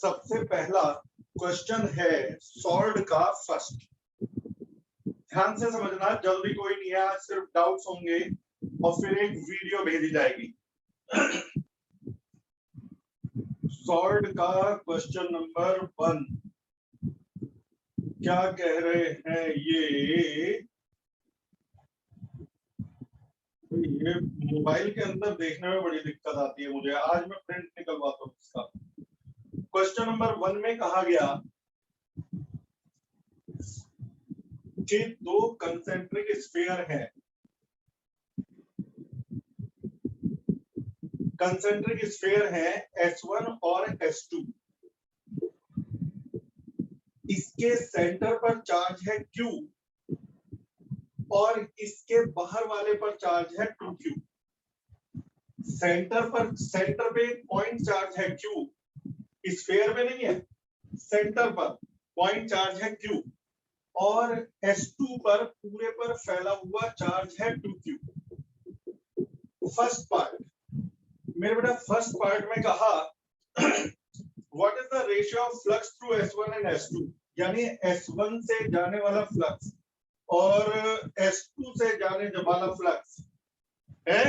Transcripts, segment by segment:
सबसे पहला क्वेश्चन है सॉल्व का फर्स्ट। ध्यान से समझना, जल्दी कोई नहीं है, सिर्फ डाउट्स होंगे और फिर एक वीडियो भेजी जाएगी। सॉल्व का क्वेश्चन नंबर 1 क्या कह रहे हैं ये मोबाइल के अंदर देखने में बड़ी दिक्कत आती है मुझे। आज मैं प्रिंट निकलवाता हूँ इसका। क्वेश्चन नंबर 1 में कहा गया कि दो कंसेंट्रिक स्फीयर है। कंसेंट्रिक स्फीयर है S1 और S2। इसके सेंटर पर चार्ज है Q और इसके बाहर वाले पर चार्ज है 2Q। सेंटर पे पॉइंट चार्ज है Q, स्फीयर में नहीं है, सेंटर पर पॉइंट चार्ज है Q और S2 पर पूरे पर फैला हुआ चार्ज है 2Q। फर्स्ट पार्ट मेरे बेटा, फर्स्ट पार्ट में कहा what is the ratio of flux through S1 and S2, यानी S1 से जाने वाला फ्लक्स और S2 से जाने वाला फ्लक्स है।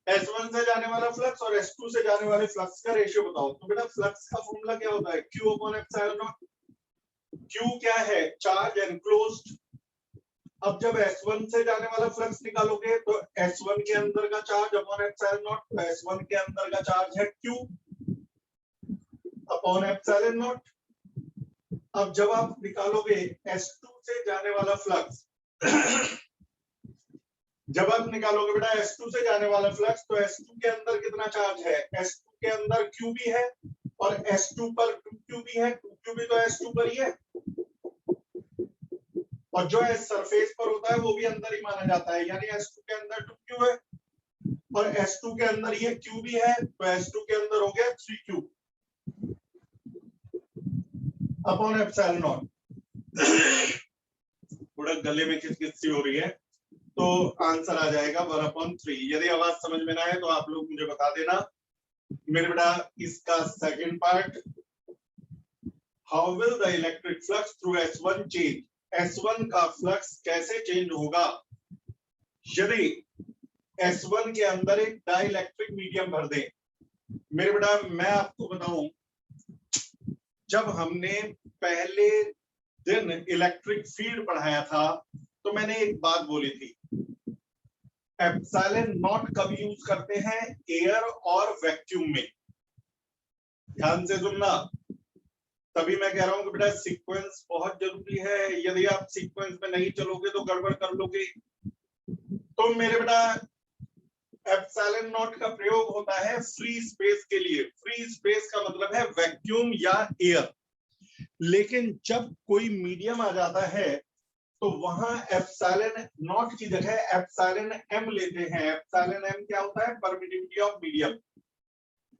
S1 से जाने वाला फ्लक्स और S2 से जाने वाले फ्लक्स का रेशियो बताओ। तो बेटा फ्लक्स का फॉर्मूला क्या होता है? Q upon epsilon not. Q क्या है? Charge enclosed. अब जब S1 से जाने वाला फ्लक्स निकालोगे तो S1 के अंदर का चार्ज अपॉन एप्सिलॉन नॉट, तो S1 के अंदर का चार्ज है Q अपॉन एप्सिलॉन नॉट। अब जब आप निकालोगे S2 से जाने वाला फ्लक्स जब आप निकालोगे बेटा S2 से जाने वाला फ्लक्स, तो S2 के अंदर कितना चार्ज है? S2 के अंदर Q भी है और S2 पर 2Q भी है। 2Q भी तो S2 पर ही है और जो सरफेस पर होता है वो भी अंदर ही माना जाता है, यानी S2 के अंदर 2Q है और S2 के अंदर ये Q भी है, तो S2 के अंदर हो गया 3Q अपॉन एप्सिलॉन नॉट। थोड़ा गले में खिसखिसी हो रही है तो आंसर आ जाएगा 1/3। यदि आवाज समझ में ना आए तो आप लोग मुझे बता देना। मेरे बेटा इसका second part, how will the electric flux through S1 change. S1 का फ्लक्स कैसे चेंज होगा यदि S1 के अंदर एक डाइलेक्ट्रिक मीडियम भर दें। मेरे बेटा मैं आपको बताऊं, जब हमने पहले दिन इलेक्ट्रिक फील्ड पढ़ाया था तो मैंने एक बात बोली थी, एप्सिलॉन नॉट कब यूज करते हैं? एयर और वैक्यूम में। ध्यान से सुनना, तभी मैं कह रहा हूं कि बेटा सीक्वेंस बहुत जरूरी है। यदि आप सीक्वेंस में नहीं चलोगे तो गड़बड़ कर लोगे। तो मेरे बेटा एप्सिलॉन नॉट का प्रयोग होता है फ्री स्पेस के लिए। फ्री स्पेस का मतलब है वैक्यूम या एयर। लेकिन जब कोई मीडियम आ जाता है तो वहां एप्सिलॉन नॉट की जगह एप्सिलॉन एम लेते हैं। एप्सिलॉन एम क्या होता है? परमिटिविटी ऑफ मीडियम,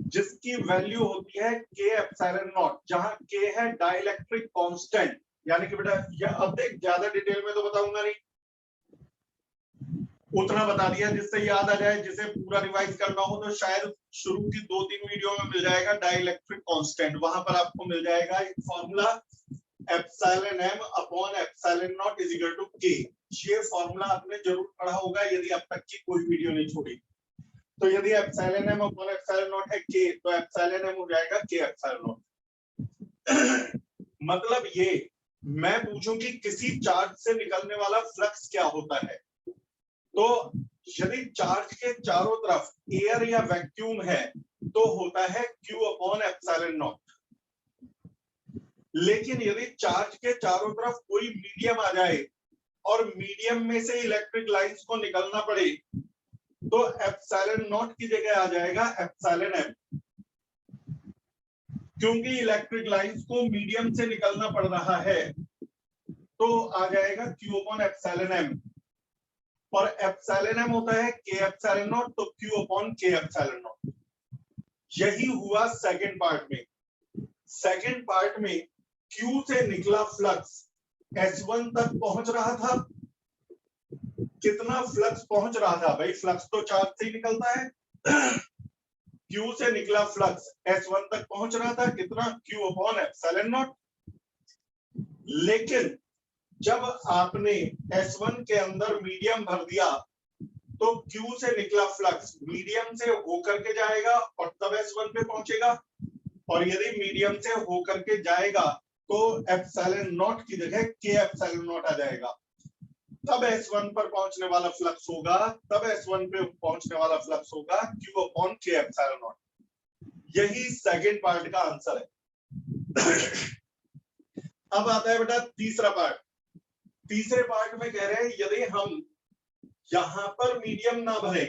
जिसकी वैल्यू होती है के एप्सिलॉन नॉट, जहां के है डाइलेक्ट्रिक कांस्टेंट। यानी कि बेटा ये अब देख, ज्यादा डिटेल में तो बताऊंगा नहीं, उतना बता दिया जिससे याद आ जाए। जिसे पूरा रिवाइज करना हो तो शायद शुरू की 2-3 वीडियो में मिल जाएगा डाइलेक्ट्रिक कांस्टेंट। वहां पर आपको मिल जाएगा एक formula, epsilon M upon epsilon naught is equal to K. ये फॉर्मूला आपने जरूर पढ़ा होगा यदि अब तक की कोई वीडियो नहीं छोड़ी। तो यदि epsilon M upon epsilon naught है के, तो एप्सिलॉन एम हो जाएगा के एप्सिलॉन नॉट। मतलब ये मैं पूछूं कि किसी चार्ज से निकलने वाला फ्लक्स क्या होता है, तो यदि चार्ज के चारों तरफ एयर या वैक्यूम है तो होता है Q अपॉन एप्सिलॉन नॉट। लेकिन यदि चार्ज के चारों तरफ कोई मीडियम आ जाए और मीडियम में से इलेक्ट्रिक लाइंस को निकलना पड़े तो एप्सिलॉन नॉट की जगह आ जाएगा एप्सिलॉन एम, क्योंकि इलेक्ट्रिक लाइंस को मीडियम से निकलना पड़ रहा है तो आ जाएगा Q अपॉन एप्सिलॉन एम। और एप्सिलॉन एम होता है के एप्सिलॉन नॉट, तो Q अपॉन के एप्सिलॉन नॉट। यही हुआ सेकंड पार्ट में। सेकंड पार्ट में Q से निकला फ्लक्स S1 तक पहुंच रहा था। कितना फ्लक्स पहुंच रहा था भाई? फ्लक्स तो चार्ज से ही निकलता है। Q से निकला फ्लक्स S1 तक पहुंच रहा था, कितना? Q upon epsilon not. लेकिन जब आपने S1 के अंदर मीडियम भर दिया तो Q से निकला फ्लक्स मीडियम से होकर के जाएगा और तब S1 पे पहुंचेगा, और यदि मीडियम से होकर के जाएगा तो एप्सिलॉन नॉट की जगह K एप्सिलॉन नॉट आ जाएगा। तब S1 पर पहुंचने वाला फ्लक्स होगा, तब S1 पे पहुंचने वाला फ्लक्स होगा Q upon K epsilon not. यही सेकंड पार्ट का आंसर है। अब आता है बेटा तीसरा पार्ट। तीसरे पार्ट में कह रहे हैं यदि हम यहां पर मीडियम ना भरे,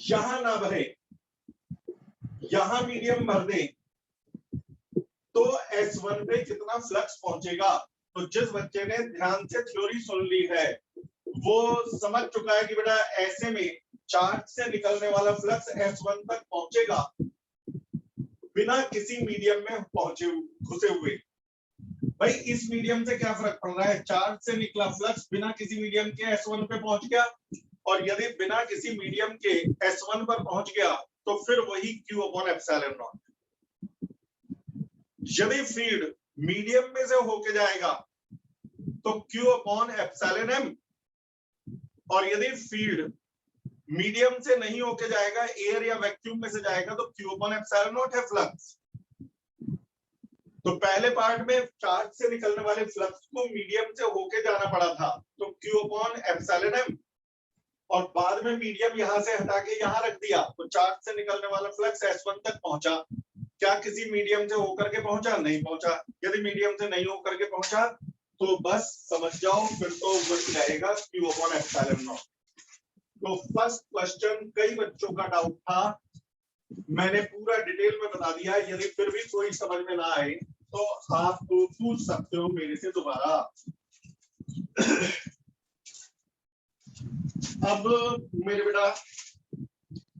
यहां ना भरे, यहां मीडियम भर दें तो S1 पे कितना फ्लक्स पहुंचेगा। तो जिस बच्चे ने ध्यान से थ्योरी सुन ली है वो समझ चुका है कि बेटा ऐसे में चार्ज से निकलने वाला फ्लक्स S1 तक पहुंचेगा बिना किसी मीडियम में पहुंचे घुसे हुए। भाई इस मीडियम से क्या फर्क पड़ रहा है, चार्ज से निकला फ्लक्स बिना किसी मीडियम के S1 पे पहुंच गया, और यदि बिना किसी मीडियम के S1 पर पहुंच गया तो फिर वही Q अपॉन एप्सिलॉन नॉट। यदि फीड मीडियम में से होके जाएगा तो Q अपॉन एप्सिलॉन m, और यदि फीड मीडियम से नहीं होके जाएगा, एयर या वैक्यूम में से जाएगा, तो Q अपॉन एप्सिलॉन नॉट है फ्लक्स। तो पहले पार्ट में चार्ज से निकलने वाले फ्लक्स को मीडियम से होके जाना पड़ा था, तो Q अपॉन एप्सिलॉन m, और बाद में मीडियम यहां से हटा के यहां रख दिया तो चार्ज से निकलने वाला फ्लक्स S1 तक पहुंचा। क्या किसी मीडियम से होकर के पहुंचा? नहीं पहुंचा। यदि मीडियम से नहीं होकर के पहुंचा तो बस समझ जाओ फिर तो वही रहेगा Q अपॉन एप्सिलॉन नॉट। तो फर्स्ट क्वेश्चन कई बच्चों का डाउट था, मैंने पूरा डिटेल में बता दिया। यदि फिर भी कोई समझ में ना आए तो आप पूछ सकते हो मेरे से दोबारा। अब मेरे बेटा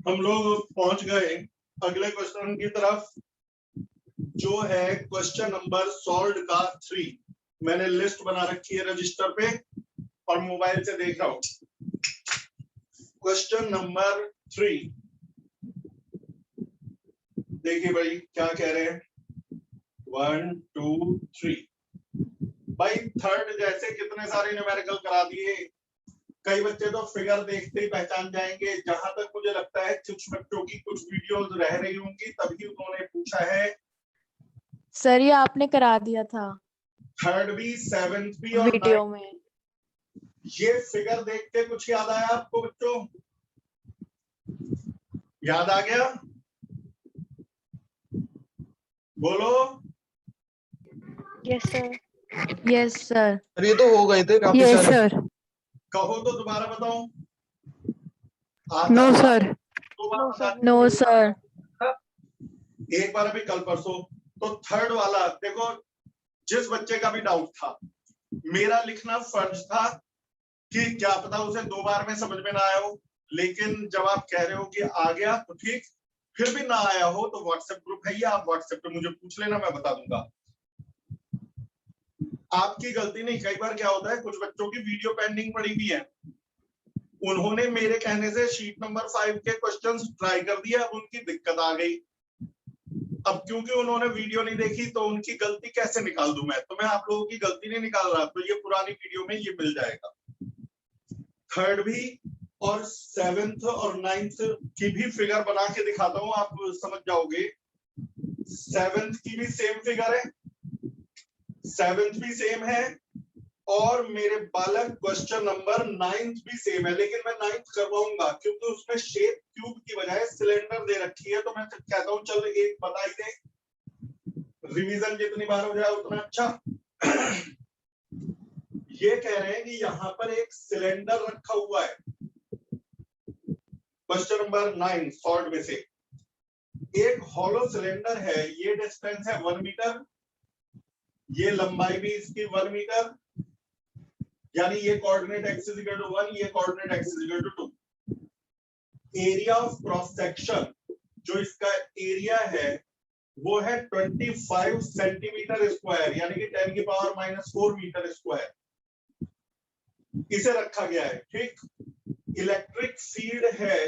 हम लोग पहुंच गए अगले क्वेश्चन की तरफ, जो है क्वेश्चन नंबर सॉल्व का 3। मैंने लिस्ट बना रखी है रजिस्टर पे और मोबाइल से देख रहा हूं। क्वेश्चन नंबर 3 देखिए भाई क्या कह रहे हैं। 1 2 3 भाई थर्ड जैसे कितने सारे न्यूमेरिकल करा दिए। कई बच्चे तो फिगर देखते ही पहचान जाएंगे। जहां तक मुझे लगता है कुछ बच्चों की कुछ वीडियोस रह रही होंगी तभी उन्होंने पूछा है। सर ये आपने करा दिया था थर्ड भी, सेवेंथ भी और वीडियो में। ये फिगर देख के कुछ याद आया आपको बच्चों? याद आ गया? बोलो। Yes sir. Yes sir. अरे ये तो हो गए थे काफी यस सारे। सर। कहो तो दोबारा बताओ। No sir. No sir. एक बार अभी कल परसों। तो थर्ड वाला देखो, जिस बच्चे का भी डाउट था, मेरा लिखना फर्ज था कि क्या पता उसे 2 बार में समझ में ना आया हो, लेकिन जब आप कह रहे हो कि आ गया तो ठीक, फिर भी ना आया हो तो व्हाट्सएप ग्रुप है, आप व्हाट्सएप पे मुझे पूछ लेना, मैं बता दूंगा। आपकी गलती नहीं। कई बार क्या होता है कुछ बच्चों की वीडियो पेंडिंग पड़ी हुई है, उन्होंने मेरे कहने से शीट नंबर 5 के क्वेश्चंस ट्राई कर दिया, अब उनकी दिक्कत आ गई। अब क्योंकि उन्होंने वीडियो नहीं देखी तो उनकी गलती कैसे निकाल दूं मैं? तो मैं आप लोगों की गलती नहीं निकाल रहा, तो ये पुरानी वीडियो में ये मिल जाएगा। थर्ड भी और सेवेंथ और नाइन्थ की भी फिगर बना के दिखाता हूं, आप समझ जाओगे। सेवेंथ की भी सेम फिगर है, सेवेंथ भी सेम है, और मेरे बालक क्वेश्चन नंबर 9 भी सेम है। लेकिन मैं 9 करवाऊंगा क्योंकि उसमें शेप क्यूब की बजाय सिलेंडर दे रखी है, तो मैं कहता हूं चल एक बता ही दे, रिवीजन जितनी बार हो जाए उतना अच्छा। ये कह रहे हैं कि यहाँ पर एक सिलेंडर रखा हुआ है, क्वेश्चन नंबर 9 शॉर्ट में से एक हॉलो सिलेंडर है, ये डिस्टेंस है 1 मीटर, ये लंबाई भी इसकी 1 मीटर, यानी ये coordinate X is equal to 1, ये coordinate X is equal to 2। Area of cross section जो इसका एरिया है वो है 25 सेंटीमीटर स्क्वायर, यानी कि 10 की पावर -4 मीटर स्क्वायर इसे रखा गया है। ठीक, इलेक्ट्रिक फील्ड है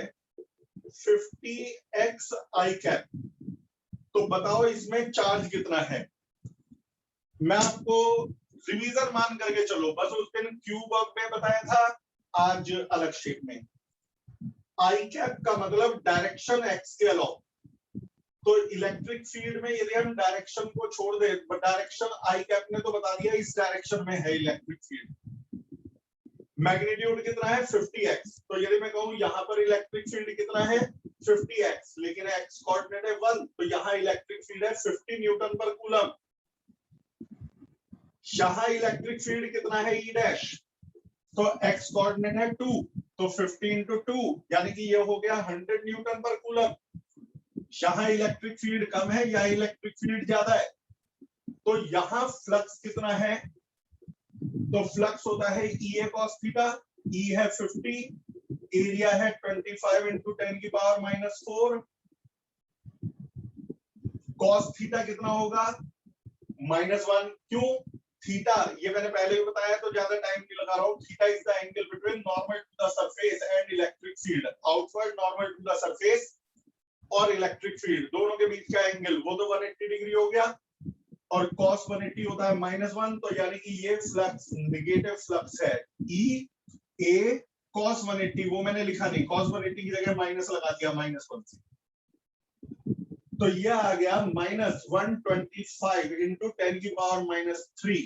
50x आई कैप, तो बताओ इसमें चार्ज कितना है। मैं आपको रिवीजन मान करके चलो, बस उस दिन क्यूब में बताया था, आज अलग शेप में। आई कैप का मतलब डायरेक्शन एक्स के अलावा, तो इलेक्ट्रिक फील्ड में यदि हम डायरेक्शन को छोड़ दे, डायरेक्शन आई कैप ने तो बता दिया इस डायरेक्शन में है इलेक्ट्रिक फील्ड। मैग्नीट्यूड कितना है 50x, तो यदि मैं कहूं यहां पर इलेक्ट्रिक फील्ड कितना है 50x, लेकिन x कोऑर्डिनेट है 1, तो यहां इलेक्ट्रिक फील्ड है 50 न्यूटन पर कूलम। यहां इलेक्ट्रिक फील्ड कितना है E डैश, तो x कोऑर्डिनेट है 2, तो 50 into 2 यानी कि ये हो गया 100 न्यूटन पर कूलम। यहाँ इलेक्ट्रिक फील्ड कम है, यहाँ इलेक्ट्रिक फील्ड ज्यादा है, तो यहाँ फ्लक्स कितना है, तो फ्लक्स होता है EA cos थीटा, E है 50, एरिया है 25 into 10 की पावर -4, cos थीटा कितना होगा -1, क्यों थीटा, ये मैंने पहले भी बताया तो ज्यादा टाइम नहीं लगा रहा हूं। Theta is the angle between normal to the surface and electric field, outward normal to the surface और इलेक्ट्रिक फील्ड दोनों के बीच का एंगल, वो तो 180 डिग्री हो गया, और cos 180 होता है -1, तो यानी कि ये फ्लक्स नेगेटिव फ्लक्स है E A cos 180, वो मैंने लिखा नहीं, cos 180 की जगह माइनस लगा दिया -1 से, तो ये आ गया -125 into 10 की पावर -3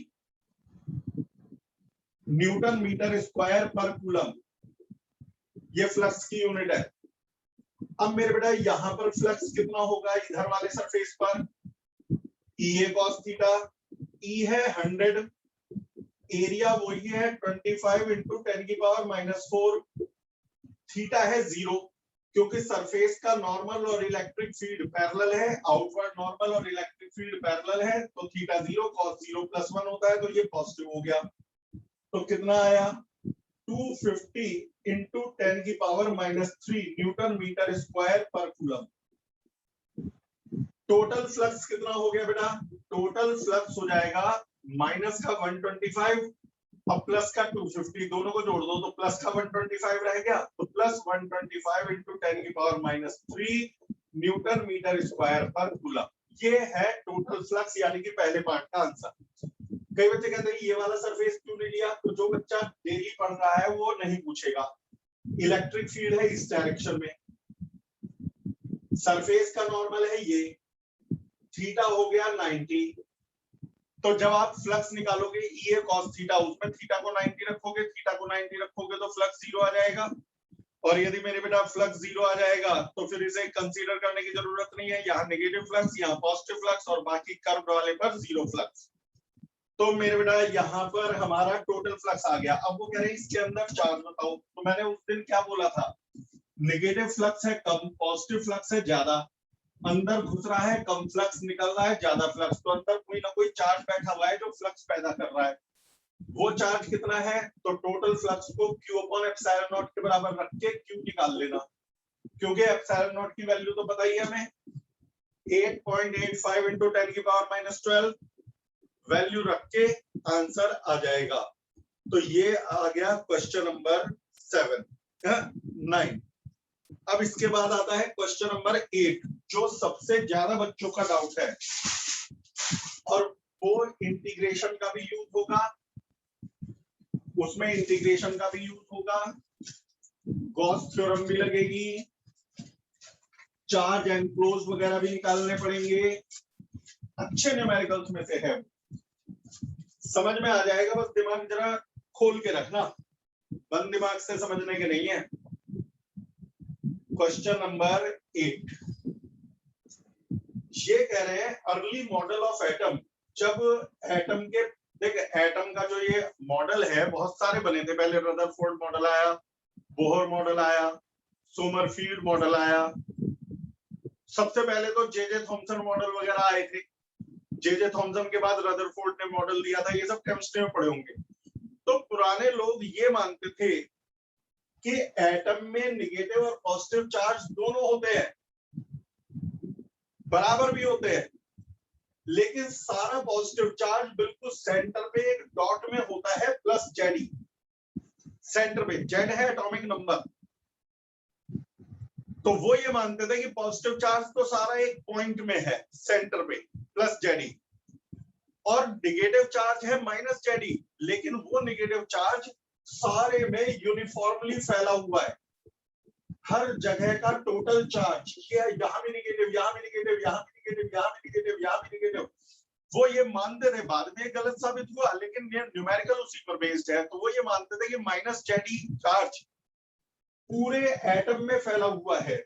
न्यूटन मीटर स्क्वायर पर कूलम, ये फ्लक्स की यूनिट है। अब मेरे बेटा यहां पर फ्लक्स कितना होगा इधर वाले सरफेस पर, EA cos थीटा, E है 100, एरिया वही है 25 into 10 की पावर -4, थीटा है 0, क्योंकि सरफेस का नॉर्मल और इलेक्ट्रिक फील्ड पैरेलल है, आउटवर्ड नॉर्मल और इलेक्ट्रिक फील्ड पैरेलल है, तो थीटा 0 cos 0 +1 होता है, तो ये पॉजिटिव हो गया। तो कितना आया 250 into 10 की पावर -3 न्यूटन मीटर स्क्वायर पर कूलम। टोटल फ्लक्स कितना हो गया बेटा, टोटल फ्लक्स हो जाएगा माइनस का 125 अब प्लस का 250, दोनों को जोड़ दो तो प्लस का 125 रह गया, तो प्लस 125 into 10 की पावर -3 न्यूटन मीटर स्क्वायर पर कूलम। ये है टोटल फ्लक्स, यानी कि पहले पार्ट का आंसर। कई बच्चे कहते हैं ये वाला सरफेस क्यों नहीं लिया, तो जो बच्चा डेली पढ़ रहा है वो नहीं पूछेगा। इलेक्ट्रिक फील्ड है इस डायरेक्शन में, सरफेस का नॉर्मल है ये, थीटा हो गया 90, तो जब आप फ्लक्स निकालोगे EA cos थीटा, उसमें थीटा को 90 रखोगे, थीटा को 90 रखोगे तो फ्लक्स 0 आ जाएगा, और यदि मेरे बेटा फ्लक्स 0 आ जाएगा तो फिर इसे कंसीडर करने की जरूरत नहीं है, यहाँ नेगेटिव फ्लक्स, यहाँ पॉजिटिव फ्लक्स, और बाकी कर्व वाले पर 0 फ्लक्स। तो मेरे बेटा यहाँ पर हमारा टोटल फ्लक्स आ गया। अब वो कह रहे हैं इसके अंदर चार्ज बताओ, तो मैंने उस दिन क्या बोला था, नेगेटिव फ्लक्स है कम, पॉजिटिव फ्लक्स है ज्यादा, अंदर घुस रहा है कम फ्लक्स, निकल रहा है ज्यादा फ्लक्स, तो अंदर कोई ना कोई चार्ज बैठा हुआ है जो फ्लक्स पैदा कर रहा है। वो चार्ज कितना है, तो टोटल फ्लक्स को Q/ε0 के बराबर रख के Q निकाल लेना, क्योंकि ε0 की वैल्यू तो पता ही है हमें, 8.85 into 10 की पावर -12 वैल्यू रख के आंसर आ जाएगा। तो ये आ गया क्वेश्चन नंबर 9। अब इसके बाद आता है क्वेश्चन नंबर 8, जो सबसे ज्यादा बच्चों का डाउट है, और वो इंटीग्रेशन का भी यूज होगा, उसमें इंटीग्रेशन का भी यूज होगा, गॉस थ्योरम भी लगेगी, चार्ज एनक्लोज वगैरह भी निकालने पड़ेंगे, अच्छे न्यूमेरिकल्स में से है, समझ में आ जाएगा, बस दिमाग जरा खोल के रखना, बंद दिमाग से समझने के नहीं है। क्वेश्चन नंबर 8 ये कह रहे हैं अर्ली मॉडल ऑफ एटम, जब एटम के, देख एटम का जो ये मॉडल है बहुत सारे बने थे, पहले रदरफोर्ड मॉडल आया, बोहर मॉडल आया, सोमरफील्ड मॉडल आया, सबसे पहले तो जे थॉमसन मॉडल वगैरह आए थे, जे थॉमसन के बाद रदरफोर्ड ने मॉडल दिया था, ये सब केमिस्ट्री में पढ़े होंगे। तो पुराने लोग ये मानते थे कि एटम में नेगेटिव और पॉजिटिव चार्ज दोनों होते हैं, बराबर भी होते हैं, लेकिन सारा पॉजिटिव चार्ज बिल्कुल सेंटर पे एक डॉट में होता है प्लस जेड, सेंटर पे जेड है एटॉमिक नंबर, तो वो ये मानते थे कि पॉजिटिव चार्ज तो सारा एक पॉइंट में है सेंटर पे प्लस जेडी, और निगेटिव चार्ज है माइनस जेडी, लेकिन वो निगेटिव चार्ज सारे में यूनिफॉर्मली फैला हुआ है। हर जगह का टोटल चार्ज यहाँ भी निगेटिव, यहाँ भी निगेटिव, यहाँ भी निगेटिव, यहाँ भी निगेटिव, यहाँ भी निगेटिव। वो ये मानते थे, बाद में गलत साबित हुआ, लेकिन ये न्यूमेरिकल उसी पर बेस्ड है। तो वो ये मानते थे कि माइनस जेडी चार्ज पूरे एटम में फैला हुआ है,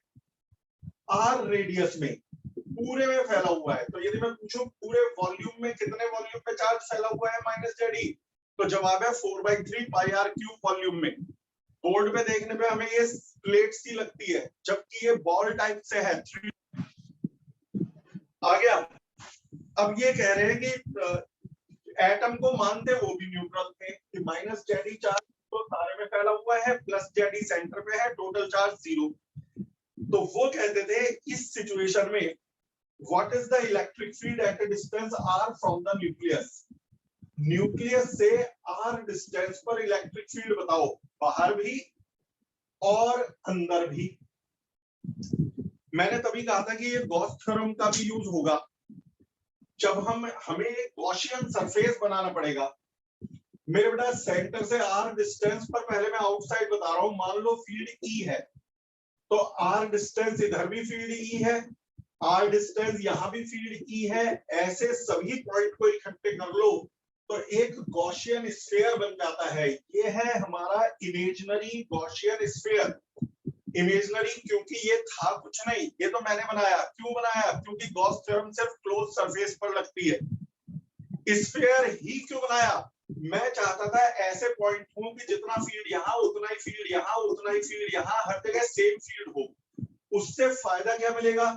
आर रेडियस में पूरे में फैला हुआ है। तो यदि मैं पूछूं पूरे वॉल्यूम में कितने वॉल्यूम पे चार्ज फैला हुआ है माइनस जेडी, तो जवाब है 4/3 पाई आर क्यूब वॉल्यूम में। बोर्ड पे देखने पे हमें ये प्लेट सी लगती है, जबकि ये बॉल टाइप से है। आ गया। अब ये कह रहे हैं कि एटम को मानते वो भी न्यूट्रल थे कि माइनस जेडी चार्ज तो सारे में फैला हुआ है, प्लस जेडी सेंटर पे है, टोटल चार्ज 0। तो वो कहते थे इस सिचुएशन में what is the electric field at a distance r from the nucleus. Nucleus से r डिस्टेंस पर इलेक्ट्रिक फील्ड बताओ, बाहर भी और अंदर भी। मैंने तभी कहा था कि ये गॉस थ्योरम का भी यूज होगा जब हमें गॉसियन सरफेस बनाना पड़ेगा। मेरे बेटा सेंटर से r डिस्टेंस पर पहले मैं आउटसाइड बता रहा हूं, मान लो फील्ड E है, तो r डिस्टेंस इधर भी फील्ड E है, r डिस्टेंस यहां भी फील्ड E है। ऐसे सभी पॉइंट को इकट्ठे कर लो तो एक गॉसियन स्फीयर बन जाता है। ये है हमारा इमेजिनरी गॉसियन स्फीयर। इमेजिनरी क्योंकि ये था कुछ नहीं, ये तो मैंने बनाया। क्यों बनाया? क्योंकि गॉस थ्योरम सिर्फ क्लोज सरफेस पर लगती है। स्फीयर ही क्यों बनाया? मैं चाहता था ऐसे पॉइंट हो कि जितना फील्ड यहाँ उतना ही फील्ड यहाँ, उतना ही फील्ड यहाँ, हर जगह सेम फील्ड हो। उससे फायदा क्या मिलेगा?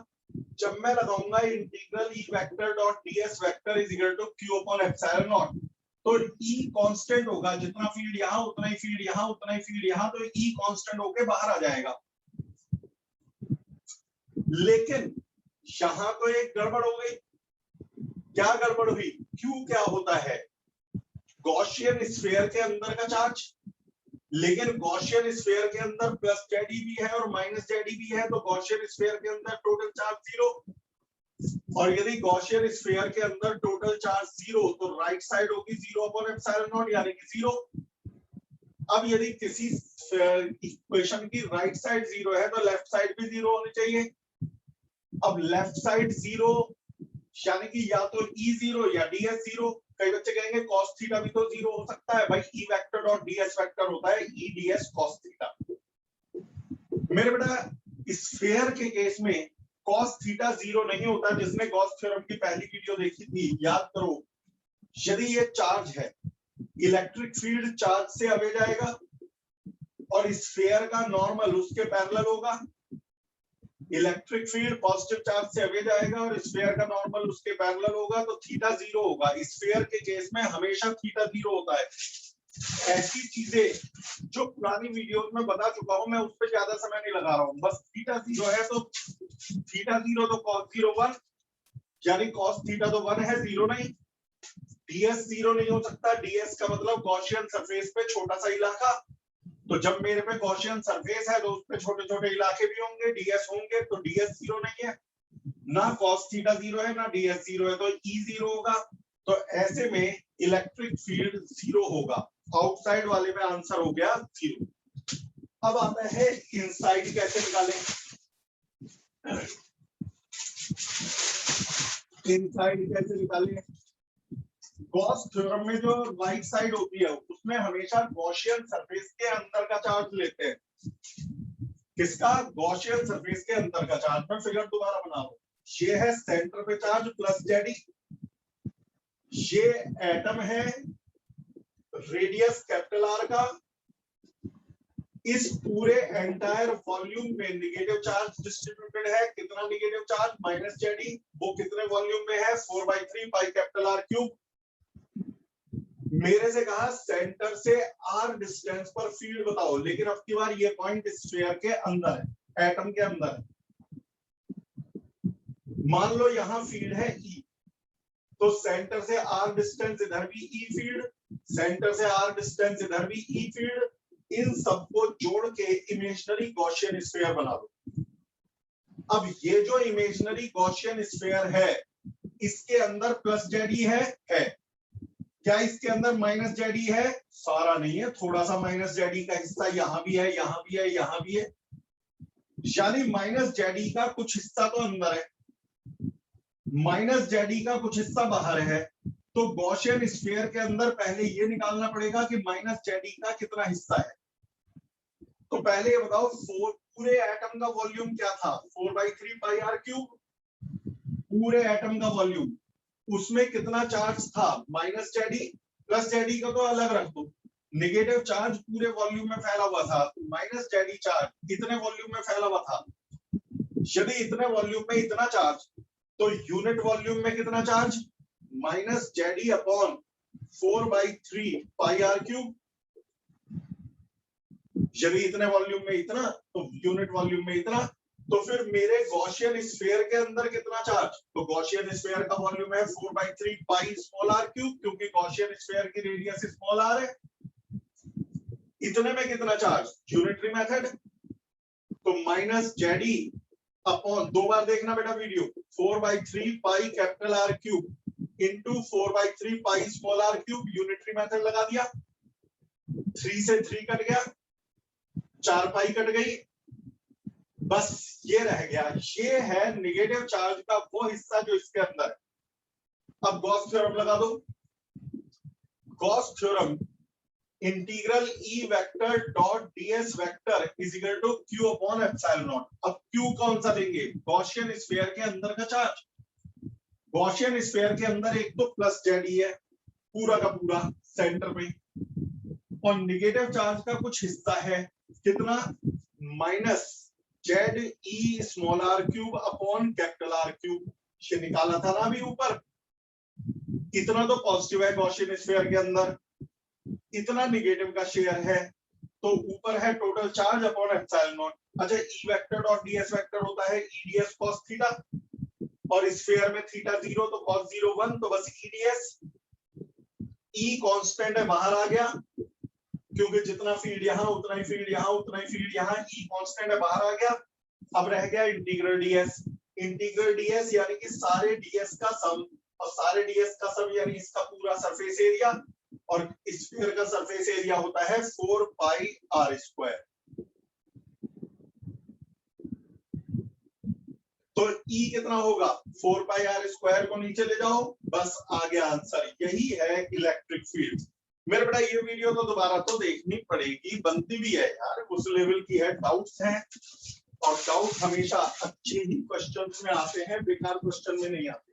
जब मैं लगाऊंगा integral E vector dot ds vector is equal to q upon epsilon naught, तो E कांस्टेंट होगा, जितना फील्ड यहाँ उतना ही फील्ड यहाँ, उतना ही फील्ड यहाँ, तो E कांस्टेंट होके बाहर आ जाएगा। लेकिन यहां तो एक गड़बड़ हो गई। क्या गड़बड़ हुई? Q क्या होता है? गॉसियन स्फीयर के अंदर का चार्ज, लेकिन गॉसियन स्फीयर के अंदर प्लस जेडी भी है और माइनस जेडी भी है, तो गॉसियन स्फीयर के अंदर टोटल चार्ज 0। और यदि गॉसियन स्फीयर के अंदर टोटल चार्ज 0, तो राइट साइड होगी 0 अपॉन एप्सिलॉन नॉट, यानी कि 0। अब यदि किसी इक्वेशन की राइट साइड 0 है तो लेफ्ट साइड भी 0 होनी चाहिए। अब लेफ्ट साइड 0 यानी कि या तो E 0 या DS 0। कई बच्चे कहेंगे cos थीटा भी तो 0 हो सकता है। भाई E vector dot DS vector होता है E DS cos थीटा। मेरे बेटा स्फीयर के केस में cos थीटा 0 नहीं होता। जिसने गॉस थ्योरम की पहली वीडियो देखी थी याद करो। यदि ये चार्ज है, इलेक्ट्रिक फील्ड चार्ज से अवे जाएगा और स्फीयर का नॉर्मल उसके पैरेलल होगा। इलेक्ट्रिक फील्ड पॉजिटिव चार्ज से अवे जाएगा और स्फीयर का नॉर्मल उसके पैरेलल होगा, तो थीटा 0 होगा। स्फीयर के केस में हमेशा थीटा 0 होता है। ऐसी चीजें जो पुरानी वीडियोस में बता चुका हूं, मैं उस पर ज्यादा समय नहीं लगा रहा हूं। बस थीटा 0 है तो थीटा 0 तो cos 0 1, यानी cos थीटा तो 1 है, 0 नहीं। ds 0 नहीं हो सकता। ds का मतलब गॉसियन सरफेस पे छोटा सा इलाका। तो जब मेरे पे गॉसियन सरफेस है तो उस पे छोटे छोटे इलाके भी होंगे, ds होंगे, तो ds 0 नहीं है ना, cos थीटा 0 है ना ds 0 है, तो E 0 होगा। तो ऐसे में इलेक्ट्रिक फील्ड 0 होगा। आउटसाइड वाले में आंसर हो गया 0। अब आता है इनसाइड कैसे निकालें। इनसाइड कैसे निकालें? गॉस थ्योरम में जो राइट साइड होती है उसमें हमेशा गॉसियन सरफेस के अंदर का चार्ज लेते हैं। किसका? गॉसियन सरफेस के अंदर का चार्ज। मैं फिगर दोबारा बना रहा हूं। ये है सेंटर पे चार्ज प्लस जेडी, ये एटम है रेडियस कैपिटल R का। इस पूरे एंटायर वॉल्यूम पे निगेटिव चार्ज डिस्ट्रीब्यूटेड है। कितना निगेटिव चार्ज? Minus JD. वो कितने वॉल्यूम में है? 4/3 पाई कैपिटल R क्यूब। मेरे से कहा सेंटर से R डिस्टेंस पर फील्ड बताओ, लेकिन अब की बार ये पॉइंट स्फीयर के अंदर है, एटम के अंदर है। मान लो यहां फील्ड है E, तो सेंटर से R डिस्टेंस इधर भी E फील्ड, सेंटर से R डिस्टेंस इधर भी E फील्ड। इन सबको जोड़ के इमेजिनरी गॉसियन स्फीयर बना दो। अब ये जो इमेजिनरी गॉसियन स्फीयर है इसके अंदर प्लस जेडी है क्या इसके अंदर माइनस जेडी है? सारा नहीं है, थोड़ा सा माइनस जेडी का हिस्सा यहां भी है, यहां भी है, यहां भी है, यानी माइनस जेडी का कुछ हिस्सा तो अंदर है, माइनस जेडी का कुछ हिस्सा बाहर है। तो गॉसियन स्फीयर के अंदर पहले ये निकालना पड़ेगा कि माइनस जेडी का कितना हिस्सा है। तो पहले ये बताओ, पूरे एटम का वॉल्यूम क्या था? 4/3 पाई आर क्यूब। पूरे एटम का वॉल्यूम, उसमें कितना चार्ज था? Minus JD. प्लस जेडी का तो अलग रख दो, नेगेटिव चार्ज पूरे वॉल्यूम में फैला हुआ था, माइनस जेडी चार्ज इतने वॉल्यूम में फैला हुआ था। यदि इतने वॉल्यूम में इतना चार्ज, तो यूनिट वॉल्यूम में कितना charge? Minus Z E upon 4/3 pi R cube. यदि इतने वॉल्यूम में इतना, तो यूनिट वॉल्यूम में इतना। तो फिर मेरे गॉसियन स्फीयर के अंदर कितना चार्ज? तो गॉसियन स्फीयर का वॉल्यूम है 4/3 पाई स्मॉल आर क्यूब, क्योंकि गॉसियन स्फीयर की रेडियस स्मॉल आर है। इतने में कितना चार्ज? यूनिटरी मेथड, तो माइनस जेडी अपॉन, दो बार देखना बेटा video, 4/3 pi capital R cube into 4/3 pi small R cube, unitary method लगा दिया, 3 से 3 कट गया, 4 पाई कट गई, बस ये रह गया। ये है नेगेटिव चार्ज का वो हिस्सा जो इसके अंदर है। अब गॉस थ्योरम लगा दो। Gauss theorem, integral E vector dot DS vector is equal to Q upon epsilon naught. अब क्यू कौन सा देंगे? गॉसियन स्फीयर के अंदर का चार्ज। गॉसियन स्फीयर के अंदर एक तो प्लस जेडी है पूरा का पूरा सेंटर में, और नेगेटिव चार्ज का कुछ हिस्सा है, कितना? Minus Z E small R cube upon capital R cube. ये निकाला था ना अभी ऊपर। इतना तो पॉजिटिव है गॉसियन स्फीयर के अंदर, इतना नेगेटिव का शेयर है, तो ऊपर है total charge upon epsilon naught. अच्छा, E vector dot DS vector होता है ई डीएस कॉस थीटा, और स्फीयर में थीटा 0 तो कॉस 0 1, तो बस ई डीएस। ई कांस्टेंट है, बाहर आ गया, क्योंकि जितना फील्ड यहाँ उतना ही फील्ड यहाँ, उतना ही फील्ड यहाँ, ई कांस्टेंट है, बाहर आ गया। अब रह गया इंटीग्रल डीएस। इंटीग्रल डीएस यानी कि सारे डीएस का सम, और सारे डीएस का सम यानी इसका पूरा सरफेस एरिया, और स्फीयर का सरफेस एरिया होता है 4 पाई आर स्क्वायर। तो ई कितना होगा? 4 पाई आर स्क्वायर को नीचे ले जाओ, बस आ गया आंसर। यही है इलेक्ट्रिक फील्ड। मेरे बेटा ये वीडियो तो दोबारा तो देखनी पड़ेगी, बनती भी है यार, उस लेवल की है, डाउट्स हैं, और डाउट हमेशा अच्छे ही क्वेश्चंस में आते हैं, बेकार क्वेश्चन में नहीं आते।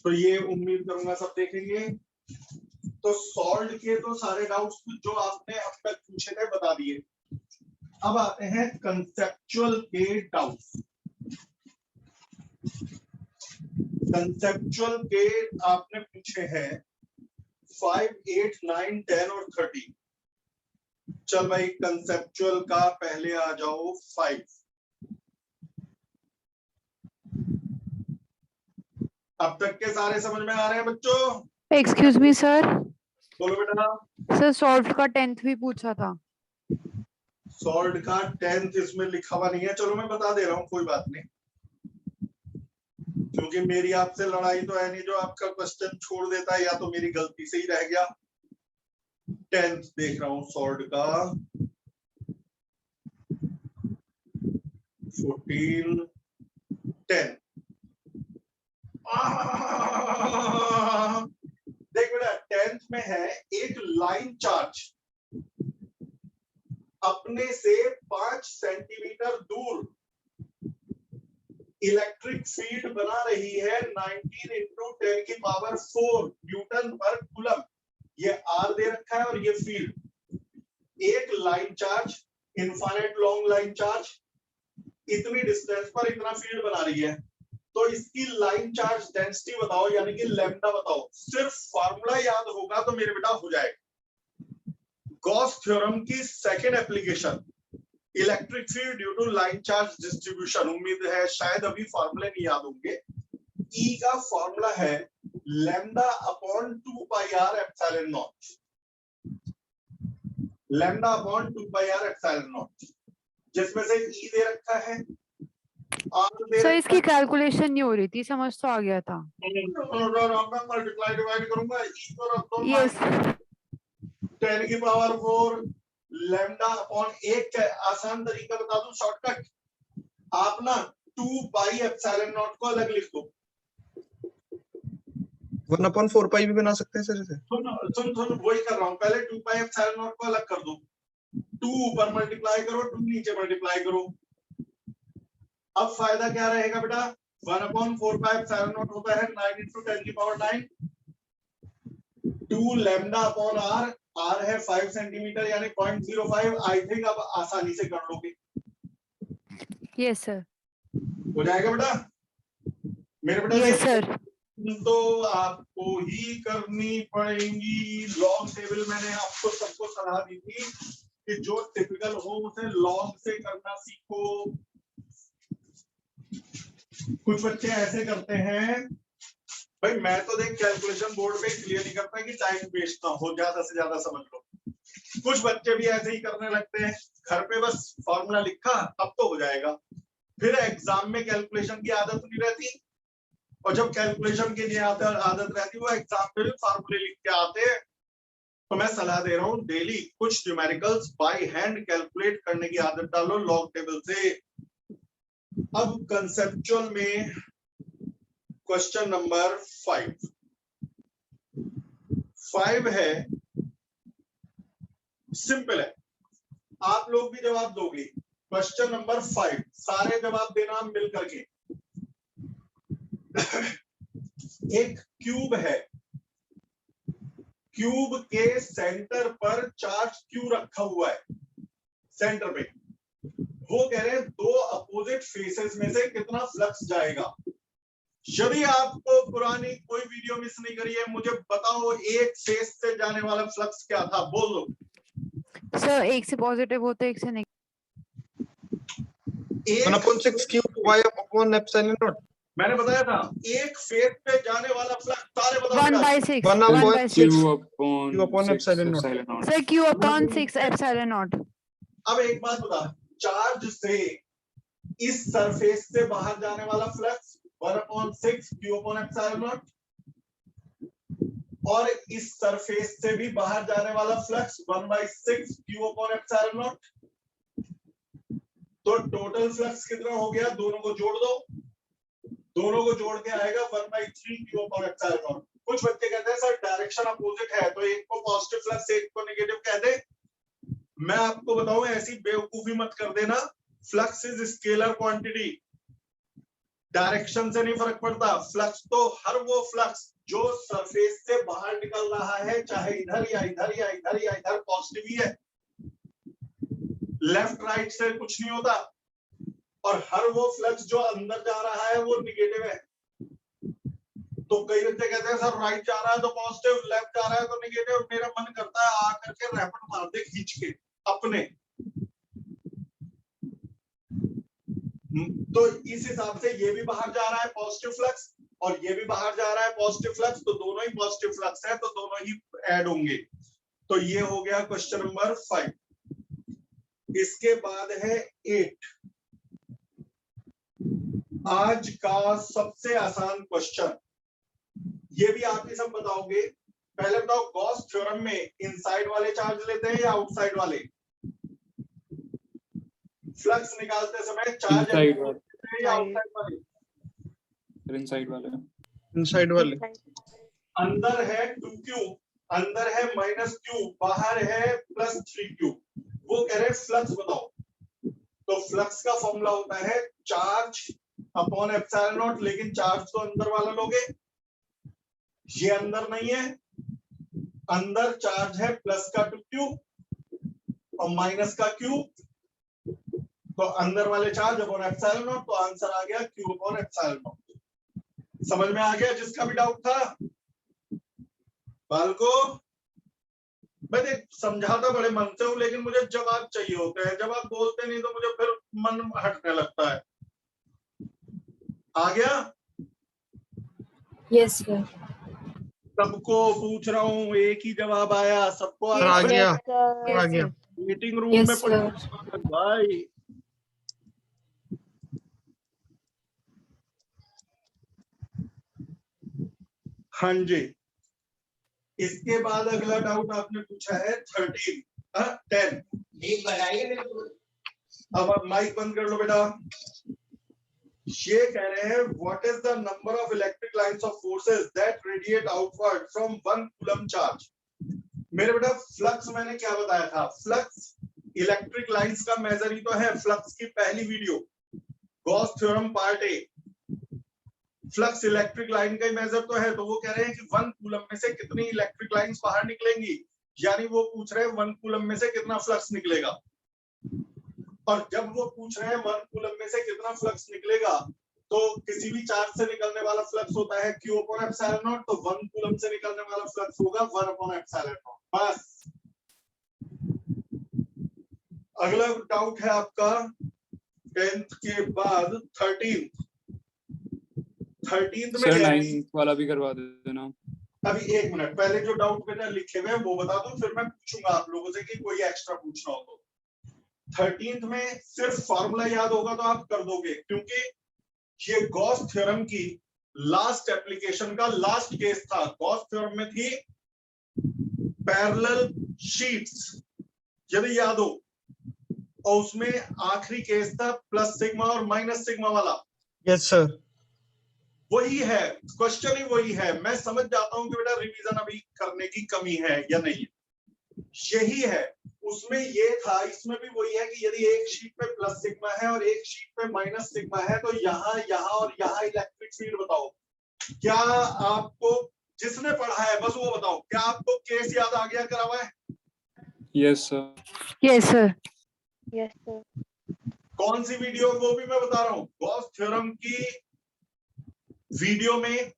तो ये उम्मीद करूंगा सब देखेंगे। तो सॉल्व के तो सारे डाउट्स जो आपने अब तक पूछे थे बता दिए। अब आते हैं कंसेप्चुअल के डाउट्स। कंसेप्चुअल के आपने पूछे हैं 5, 8, 9, 10 और 13। चल भाई, कंसेप्चुअल का पहले आ जाओ 5। अब तक के सारे समझ में आ रहे हैं बच्चों? Excuse me sir. बोलो बेटा। सर सॉल्व का 10th भी पूछा था। सॉल्व का 10th इसमें लिखा हुआ नहीं है, चलो मैं बता दे रहा हूँ, कोई बात नहीं, क्योंकि मेरी आपसे लड़ाई तो है नहीं जो आपका क्वेश्चन छोड़ देता है, या तो मेरी गलती से ही रह गया। 10th देख रहा हूँ सॉल्व का 14, 10। देख बेटा, 10th में है एक लाइन चार्ज अपने से 5 सेंटीमीटर दूर इलेक्ट्रिक फील्ड बना रही है 19 × 10⁴ न्यूटन पर कूलम। ये आर दे रखा है और ये फील्ड। एक line charge, infinite long line charge, इतनी डिस्टेंस पर इतना फील्ड बना रही है। तो इसकी लाइन चार्ज डेंसिटी बताओ, यानी कि लैम्डा बताओ। सिर्फ फार्मूला याद होगा तो मेरे बेटा हो जाएगा। गॉस थ्योरम की second application, electric field due to line charge distribution. उम्मीद है शायद अभी फॉर्मूले नहीं याद होंगे। ई का फॉर्मूला है lambda upon 2 pi R epsilon naught. Lambda upon 2 pi R epsilon naught, जिसमें से ई दे रखा है सर इसकी कैलकुलेशन नहीं हो रही थी, समझ तो आ गया था। मल्टीप्लाई डिवाइड करूंगा, ई को रख दो यस 10 की पावर 4 लैम्डा अपॉन 1 का आसान तरीका बता दूं, शॉर्टकट। आप ना 2 पाई एप्सिलॉन नॉट को अलग लिख दो। 1/4 पाई भी बना सकते हैं सर इसे। सुन वही कर रहा हूं, पहले 2 पाई एप्सिलॉन नॉट को अलग कर दो, 2 ऊपर मल्टीप्लाई करो, 2 नीचे मल्टीप्लाई करो। अब फायदा क्या रहेगा बेटा, 1/4 पाई एप्सिलॉन नॉट होता है 9 × 10 की power 9, 2 lambda upon R, R है 5 सेंटीमीटर यानी 0.05। आई थिंक अब आसानी से कर लोगे। Yes sir. हो जाएगा बेटा मेरे बेटा। Yes sir. तो आपको ही करनी पड़ेंगी लॉन्ग टेबल। मैंने आपको सबको सलाह दी थी कि जो टिपिकल हो उसे लॉन्ग से करना सीखो। कुछ बच्चे ऐसे करते हैं, भाई मैं तो देख कैलकुलेशन बोर्ड पे क्लियर नहीं करता कि टाइम वेस्ट ना हो, ज्यादा से ज्यादा समझ लो। कुछ बच्चे भी ऐसे ही करने लगते हैं, घर पे बस फॉर्मूला लिखा अब तो हो जाएगा, फिर एग्जाम में कैलकुलेशन की आदत नहीं रहती, और जब कैलकुलेशन की नहीं आदत रहती वो एग्जाम पे भी फार्मूले लिख के आते हैं। तो मैं सलाह दे रहा हूँ डेली कुछ न्यूमेरिकल्स बाय हैंड कैलकुलेट करने की आदत डालो लॉग टेबल से। अब कंसेप्चुअल में क्वेश्चन नंबर 5 है, सिंपल है, आप लोग भी जवाब दोगे। क्वेश्चन नंबर 5 सारे जवाब देना मिल करके। एक क्यूब है, क्यूब के सेंटर पर चार्ज क्यू रखा हुआ है, सेंटर पे। वो कह रहे हैं 2 अपोजिट फेसेस में से कितना फ्लक्स जाएगा। यदि आपको पुरानी कोई वीडियो मिस नहीं करी है, मुझे बताओ एक फेस से जाने वाला फ्लक्स क्या था, बोल दो। सर एक से पॉजिटिव होता है, एक से negative. 1/6 cube y upon epsilon not. मैंने बताया था एक फेस पे जाने वाला फ्लक्स, सारे बताओ 1/6 1/6 1/6 q upon epsilon not. Sir q upon 6 epsilon naught. अब एक बात बता, चार्ज से इस सरफेस से बाहर जाने वाला flux 1/6 q upon epsilon not, और इस सरफेस से भी बाहर जाने वाला flux 1/6 q upon epsilon naught. तो टोटल फ्लक्स कितना हो गया, दोनों को जोड़ दो, दोनों को जोड़ के आएगा 1/3 q अपॉन एप्सिलॉन नॉट। कुछ बच्चे कहते हैं सर डायरेक्शन अपोजिट है तो एक को पॉजिटिव फ्लक्स एक को नेगेटिव कह दे। मैं आपको बताऊं ऐसी बेवकूफी मत कर देना, flux is scalar quantity, direction से नहीं फर्क पड़ता। फ्लक्स तो हर वो फ्लक्स जो सरफेस से बाहर निकल रहा है, चाहे इधर या इधर या इधर या इधर, पॉजिटिव ही है, लेफ्ट राइट से कुछ नहीं होता। और हर वो फ्लक्स जो अंदर जा रहा है वो निगेटिव है। तो कई बच्चे कहते हैं सर राइट जा रहा है तो पॉजिटिव, लेफ्ट जा रहा है तो निगेटिव। मेरा मन करता है आकर के रैपिड मार दे खींच के अपने। तो इस हिसाब से ये भी बाहर जा रहा है पॉजिटिव फ्लक्स और ये भी बाहर जा रहा है पॉजिटिव फ्लक्स, तो दोनों ही पॉजिटिव फ्लक्स है तो दोनों ही ऐड होंगे। तो ये हो गया क्वेश्चन नंबर 5। इसके बाद है 8, आज का सबसे आसान क्वेश्चन। ये भी आप ही सब बताओगे। पहले बताओ गॉस थ्योरम में इनसाइड वाले चार्ज लेते हैं या आउटसाइड वाले? फ्लक्स निकालते समय चार्ज इनसाइड वाले या आउटसाइड वाले? इनसाइड वाले इनसाइड वाले। अंदर है 2q, अंदर है -q, बाहर है +3q। वो कह रहे हैं फ्लक्स बताओ। तो फ्लक्स का फॉर्मूला होता है चार्ज अपॉन एप्सिलॉन नॉट, लेकिन चार्ज तो अंदर वाला लोगे, ये अंदर नहीं है, अंदर चार्ज है प्लस का 2q और माइनस का q, तो अंदर वाले चार्ज अपॉन एप्सिलॉन नॉट, तो आंसर आ गया q अपॉन एप्सिलॉन नॉट। समझ में आ गया जिसका भी डाउट था? बालको मैं देख समझाता बड़े मन से हूं, लेकिन मुझे जवाब चाहिए होते हैं, जवाब बोलते नहीं तो मुझे फिर मन हटने लगता है। आ गया? Yes sir. सबको पूछ रहा हूँ, एक ही जवाब आया, सबको आ गया आ गया। मीटिंग रूम Yes, में sir. भाई हाँ जी, इसके बाद अगला डाउट आपने पूछा है 10। अब आप माइक बंद कर लो बेटा। ये कह रहे हैं what is the number of electric lines of forces that radiate outward from 1 coulomb charge. मेरे बेटा फ्लक्स मैंने क्या बताया था, फ्लक्स इलेक्ट्रिक लाइंस का मेजर ही तो है। फ्लक्स की पहली video Gauss theorem part A, flux electric line का ही मेजर तो है। तो वो कह रहे हैं कि 1 कूलम में से कितनी इलेक्ट्रिक लाइंस बाहर निकलेंगी, यानी वो पूछ रहे हैं 1 कूलम में से कितना फ्लक्स निकलेगा। और जब वो पूछ रहे हैं 1 कूलम में से कितना फ्लक्स निकलेगा, तो किसी भी चार्ज से निकलने वाला फ्लक्स होता है Q अपॉन एप्सिलॉन नॉट, तो 1 कूलम से निकलने वाला फ्लक्स होगा 1 अपॉन एप्सिलॉन नॉट। बस। अगला डाउट है आपका 10th के बाद 13th में सर क्या है? 9th वाला भी करवा देना। अभी एक मिनट, पहले जो डाउट मैंने लिखे हुए हैं वो बता दूं, फिर मैं पूछूंगा आप लोगों से कि कोई एक्स्ट्रा पूछना हो तो। 13th में सिर्फ फॉर्मूला याद होगा तो आप कर दोगे, क्योंकि ये गॉस थ्योरम की लास्ट एप्लीकेशन का लास्ट केस था। गॉस थ्योरम में थी पैरेलल शीट्स, यदि याद हो, और उसमें आखिरी केस था प्लस सिग्मा और माइनस सिग्मा वाला। Yes sir. वही है क्वेश्चन, ही वही है। मैं समझ जाता हूं कि बेटा रिवीजन अभी करने की कमी है या नहीं, यही है। उसमें ये था, इसमें भी वही है कि यदि एक शीट पे प्लस सिग्मा है और एक शीट पे माइनस सिग्मा है, तो यहाँ यहाँ और यहाँ इलेक्ट्रिक फील्ड बताओ। क्या आपको, जिसने पढ़ा है बस वो बताओ, क्या आपको केस याद आ गया करा हुआ है? Yes sir. Yes sir. Yes sir. कौन सी वीडियो, वो भी मैं बता रहा हूँ। गॉस थ्योरम की वीडियो में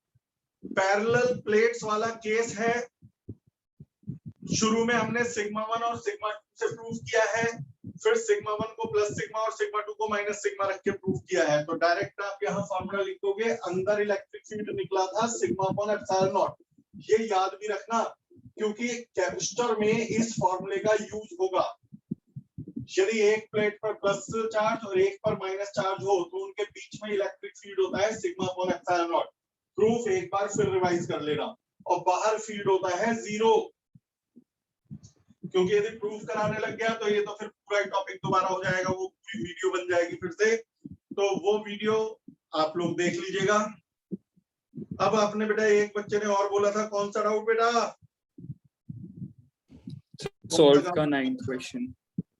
पैरेलल प्लेट्स वाला केस है। शुरू में हमने सिग्मा 1 और सिग्मा 2 से प्रूव किया है, फिर सिग्मा 1 को प्लस सिग्मा और सिग्मा 2 को माइनस सिग्मा रख के प्रूव किया है। तो डायरेक्ट आप यहाँ फॉर्मूला लिख दोगे, अंदर इलेक्ट्रिक फील्ड निकला था सिग्मा अपॉन एप्सिलॉन नॉट। ये याद भी रखना, क्योंकि कैपेसिटर में इस फॉर्मूले का यूज होगा। यदि एक प्लेट पर प्लस चार्ज और एक पर माइनस चार्ज हो, तो उनके बीच में इलेक्ट्रिक फील्ड होता है sigma upon epsilon not. Proof एक बार फिर रिवाइज कर लेना। और बाहर फील्ड होता है 0, क्योंकि यदि प्रूफ कराने लग गया तो ये तो फिर पूरा टॉपिक दोबारा हो जाएगा, वो पूरी वीडियो बन जाएगी फिर से। तो वो वीडियो आप लोग देख लीजिएगा। अब आपने बेटा, एक बच्चे ने और बोला था, कौन सा डाउट बेटा? सॉल्व का 9th क्वेश्चन।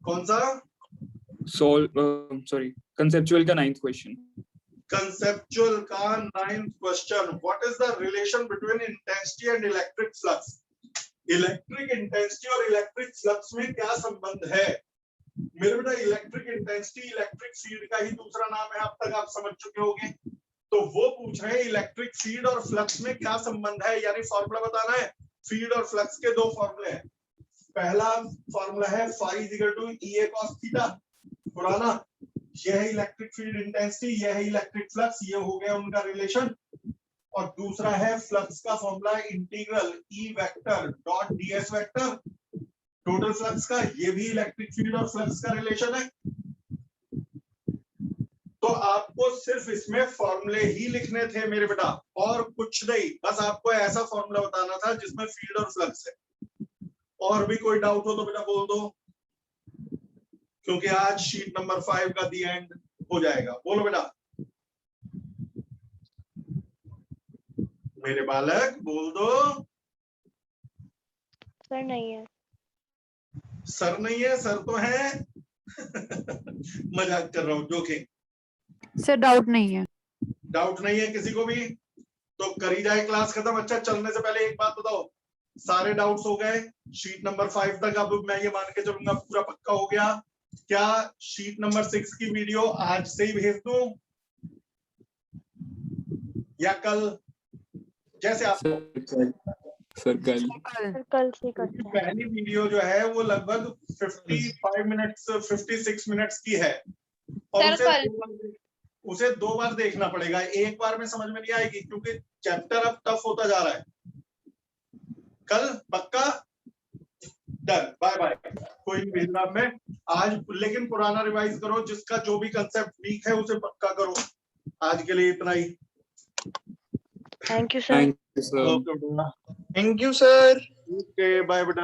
कौन सा? कंसेप्चुअल का 9th क्वेश्चन। कंसेप्चुअल का 9th question. What is the relation between intensity and electric flux? Electric intensity और इलेक्ट्रिक फ्लक्स में क्या संबंध है? मेरे बेटा, इलेक्ट्रिक इंटेंसिटी इलेक्ट्रिक फील्ड का ही दूसरा नाम है, अब तक आप समझ चुके होंगे। तो वो पूछ रहे हैं इलेक्ट्रिक फील्ड और फ्लक्स में क्या संबंध है, यानी फॉर्मूला बताना है। फील्ड और फ्लक्स के दो फॉर्मूले हैं। पहला फॉर्मूला है phi equal to EA cos theta, पुराना। यह है इलेक्ट्रिक फील्ड इंटेंसिटी, यह है इलेक्ट्रिक फ्लक्स, ये हो गया उनका रिलेशन। और दूसरा है फ्लक्स का formula integral E vector dot ds vector, total flux का। ये भी इलेक्ट्रिक फील्ड और फ्लक्स का रिलेशन है। तो आपको सिर्फ इसमें फॉर्मूले ही लिखने थे मेरे बेटा, और कुछ नहीं। बस आपको ऐसा फॉर्मूला बताना था जिसमें फील्ड और फ्लक्स है। और भी कोई डाउट हो तो बेटा बोल दो, क्योंकि आज शीट नंबर 5 का दी एंड हो जाएगा। बोलो बेटा मेरे बालक, बोल दो। सर नहीं है। सर नहीं है? सर तो है। मजाक कर रहा हूँ, जोकिंग। सर डाउट नहीं है। डाउट नहीं है किसी को भी? तो करी जाए क्लास खत्म। अच्छा, चलने से पहले एक बात बताओ, सारे डाउट्स हो गए शीट नंबर 5 तक? अब मैं ये मान के चलूंगा पूरा पक्का हो गया। क्या शीट नंबर 6 की वीडियो आज से ही भेज दूं या कल? जैसे आप सर कल। कल से करते हैं। पहली वीडियो जो है वो लगभग 55 मिनट्स 56 मिनट्स की है, और उसे 2 बार देखना पड़ेगा। एक बार में समझ में नहीं आएगी, क्योंकि चैप्टर अब टफ होता जा रहा है। कल पक्का? Done, bye bye. कोई नहीं भेज रहा मैं आज, लेकिन पुराना रिवाइज करो। जिसका जो भी कंसेप्ट वीक है उसे पक्का करो। आज के लिए इतना ही। Thank you sir. Thank you, sir. Okay बेटा, Thank you, sir. Okay bye बेटा।